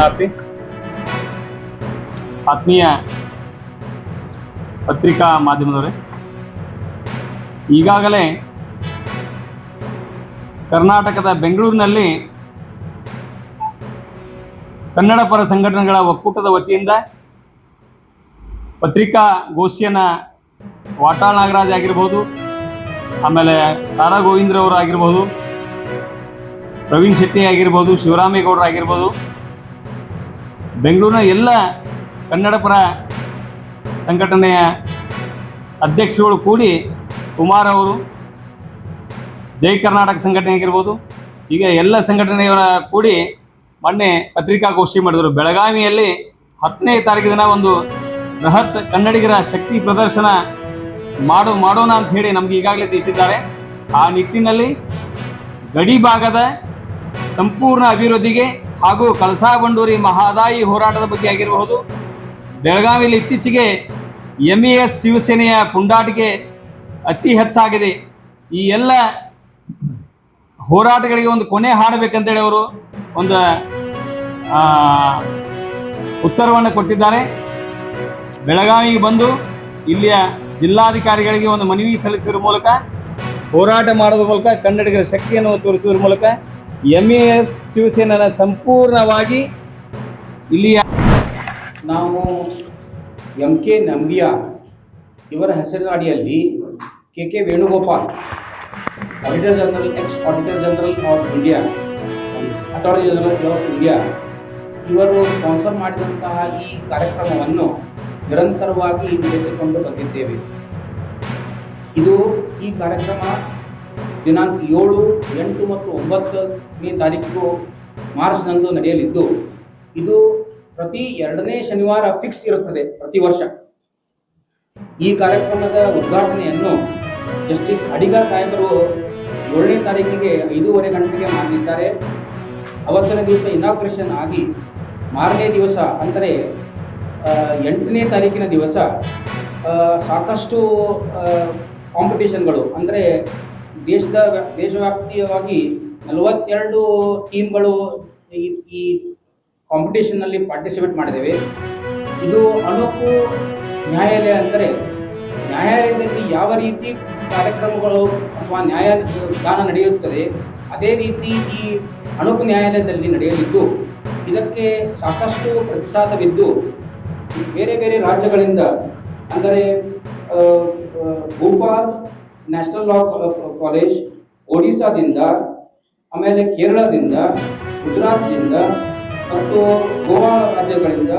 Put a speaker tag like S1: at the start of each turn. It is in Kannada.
S1: ಶರಣಾರ್ಥಿ. ಆತ್ಮೀಯ ಪತ್ರಿಕಾ ಮಾಧ್ಯಮದವರೇ, ಈಗಾಗಲೇ ಕರ್ನಾಟಕದ ಬೆಂಗಳೂರಿನಲ್ಲಿ ಕನ್ನಡ ಪರ ಸಂಘಟನೆಗಳ ಒಕ್ಕೂಟದ ವತಿಯಿಂದ ಪತ್ರಿಕಾಗೋಷ್ಠಿಯನ್ನು ವಾಟಾಳ್ ನಾಗರಾಜ್ ಆಗಿರ್ಬೋದು, ಆಮೇಲೆ ಸಾರಾ ಗೋವಿಂದ್ರವರು ಆಗಿರ್ಬೋದು, ಪ್ರವೀಣ್ ಶೆಟ್ಟಿ ಆಗಿರ್ಬೋದು, ಶಿವರಾಮೇಗೌಡರು ಆಗಿರ್ಬೋದು, ಬೆಂಗಳೂರಿನ ಎಲ್ಲ ಕನ್ನಡ ಪರ ಸಂಘಟನೆಯ ಅಧ್ಯಕ್ಷರುಗಳು ಕೂಡಿ ಕುಮಾರ್ ಅವರು, ಜೈ ಕರ್ನಾಟಕ ಸಂಘಟನೆ ಆಗಿರ್ಬೋದು, ಈಗ ಎಲ್ಲ ಸಂಘಟನೆಯವರ ಕೂಡಿ ಮೊನ್ನೆ ಪತ್ರಿಕಾಗೋಷ್ಠಿ ಮಾಡಿದರು. ಬೆಳಗಾವಿಯಲ್ಲಿ 10ನೇ ತಾರೀಕು ದಿನ ಒಂದು ಬೃಹತ್ ಕನ್ನಡಿಗರ ಶಕ್ತಿ ಪ್ರದರ್ಶನ ಮಾಡೋಣ ಅಂತ ಹೇಳಿ ನಮ್ಗೆ ಈಗಾಗಲೇ ತಿಳಿಸಿದ್ದಾರೆ. ಆ ನಿಟ್ಟಿನಲ್ಲಿ ಗಡಿ ಭಾಗದ ಸಂಪೂರ್ಣ ಅಭಿವೃದ್ಧಿಗೆ ಹಾಗೂ ಕಳಸಾ ಬಂಡೂರಿ ಮಹದಾಯಿ ಹೋರಾಟದ ಬಗ್ಗೆ ಆಗಿರಬಹುದು, ಬೆಳಗಾವಿಯಲ್ಲಿ ಇತ್ತೀಚೆಗೆ MES ಶಿವಸೇನೆಯ ಪುಂಡಾಟಿಕೆ ಅತಿ ಹೆಚ್ಚಾಗಿದೆ. ಈ ಎಲ್ಲ ಹೋರಾಟಗಳಿಗೆ ಒಂದು ಕೊನೆ ಹಾಡಬೇಕಂತೇಳಿ ಅವರು ಒಂದು ಉತ್ತರವನ್ನು ಕೊಟ್ಟಿದ್ದಾರೆ. ಬೆಳಗಾವಿಗೆ ಬಂದು ಇಲ್ಲಿಯ ಜಿಲ್ಲಾಧಿಕಾರಿಗಳಿಗೆ ಒಂದು ಮನವಿ ಸಲ್ಲಿಸುವ ಮೂಲಕ, ಹೋರಾಟ ಮಾಡೋದ್ರ ಮೂಲಕ, ಕನ್ನಡಿಗರ ಶಕ್ತಿಯನ್ನು ತೋರಿಸುವುದರ ಮೂಲಕ MES ಶಿವಸೇನೆಯ ಸಂಪೂರ್ಣವಾಗಿ ಇಲ್ಲಿಯ
S2: ನಾವು MK ನಂಬಿಯಾರ್ ಇವರ ಹೆಸರಿನ ಅಡಿಯಲ್ಲಿ KK Venugopal, auditor general, X auditor general of India, attorney general of India ಇವರು ಸ್ಪಾನ್ಸರ್ ಮಾಡಿದಂತಹ ಈ ಕಾರ್ಯಕ್ರಮವನ್ನು ನಿರಂತರವಾಗಿ ನಡೆಸಿಕೊಂಡು ಬಂದಿದ್ದೇವೆ. ಈ ಕಾರ್ಯಕ್ರಮ ದಿನಾಂಕ 7, 8 ಮತ್ತು 9ನೇ ತಾರೀಕು ಮಾರ್ಚ್ನಂದು ನಡೆಯಲಿದ್ದು, ಇದು ಪ್ರತಿ 2ನೇ ಶನಿವಾರ ಫಿಕ್ಸ್ ಇರುತ್ತದೆ ಪ್ರತಿ ವರ್ಷ. ಈ ಕಾರ್ಯಕ್ರಮದ ಉದ್ಘಾಟನೆಯನ್ನು ಜಸ್ಟಿಸ್ ಅಡಿಗ ಸಾಹೇಬರು 7ನೇ ತಾರೀಕಿಗೆ 5:30 ಗಂಟೆಗೆ ಮಾಡಲಿದ್ದಾರೆ. ಅವತ್ತನೇ ದಿವಸ ಇನಾಗ್ರೇಷನ್ ಆಗಿ ಮಾರನೇ ದಿವಸ ಅಂದರೆ 8ನೇ ತಾರೀಕಿನ ದಿವಸ ಸಾಕಷ್ಟು ಕಾಂಪಿಟೇಷನ್ಗಳು, ಅಂದರೆ ದೇಶವ್ಯಾಪ್ತಿಯಾಗಿ 42 ಟೀಮ್ಗಳು ಈ ಕಾಂಪಿಟೇಷನ್ನಲ್ಲಿ ಪಾರ್ಟಿಸಿಪೇಟ್ ಮಾಡಿದ್ದೇವೆ. ಇದು ಅಣುಕು ನ್ಯಾಯಾಲಯ, ಅಂದರೆ ನ್ಯಾಯಾಲಯದಲ್ಲಿ ಯಾವ ರೀತಿ ಕಾರ್ಯಕ್ರಮಗಳು ಅಥವಾ ನ್ಯಾಯದಾನ ನಡೆಯುತ್ತದೆ ಅದೇ ರೀತಿ ಈ ಅಣುಕು ನ್ಯಾಯಾಲಯದಲ್ಲಿ ನಡೆಯಲಿದ್ದು, ಇದಕ್ಕೆ ಸಾಕಷ್ಟು ಪ್ರತಿಸಾದವಿದ್ದು ಬೇರೆ ಬೇರೆ ರಾಜ್ಯಗಳಿಂದ, ಅಂದರೆ ಭೋಪಾಲ್ ನ್ಯಾಷನಲ್ ಲಾ ಕಾಲೇಜ್, ಒಡಿಸ್ಸಾದಿಂದ, ಆಮೇಲೆ ಕೇರಳದಿಂದ, ಗುಜರಾತ್ದಿಂದ ಮತ್ತು ಗೋವಾ ರಾಜ್ಯಗಳಿಂದ